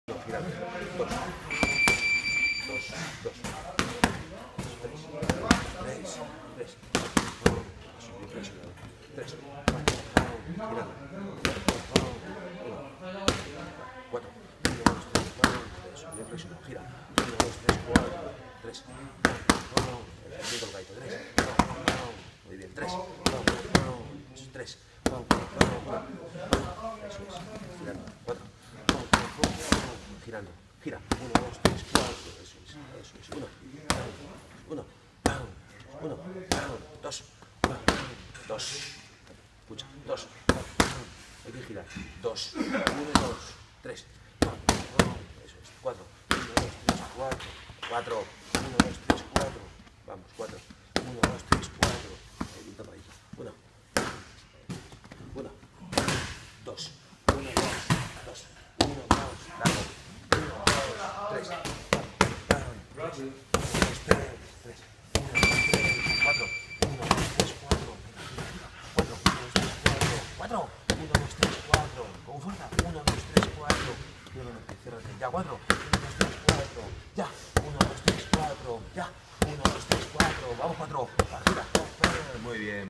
Girar. Dos. Dos. Dos. Tres. Tres. Tres. Bien flexionado. Tres. Girando. Uno. Cuatro. Uno, dos, tres, cuatro. Eso, bien flexionado. Gira. Uno, dos, tres, cuatro. Tres. Bien colgadito. Tres. Muy bien. Tres. Tres. Eso es. Girando. Cuatro. Girando. Gira. Uno, dos, tres, cuatro. Eso es. Eso es. Uno. Uno. Uno. Dos. Dos. Escucha. Dos. Hay que girar. Dos. Uno, dos. Tres. Eso es. Cuatro. Uno, dos, tres, cuatro. Cuatro. Uno, dos, tres, cuatro. Vamos. Cuatro. Uno, dos, tres, cuatro. Ahí bien tapadito. Uno. Uno. Dos. Uno, dos. Dos. Uno, dos. Largo. Uno, dos. Tres. Tres. Uno, dos, tres. Cuatro. Uno, dos, tres, cuatro. Cuatro. Uno, dos, tres, cuatro. Cuatro. Uno, dos, tres, cuatro. Con fuerza. Uno, dos, tres, cuatro. Ciérrate. Ya. Cuatro. Uno, dos, tres, cuatro. Ya. Uno, dos, tres, cuatro. Ya. Uno, dos, tres, cuatro. Vamos, cuatro. Gira. Muy bien.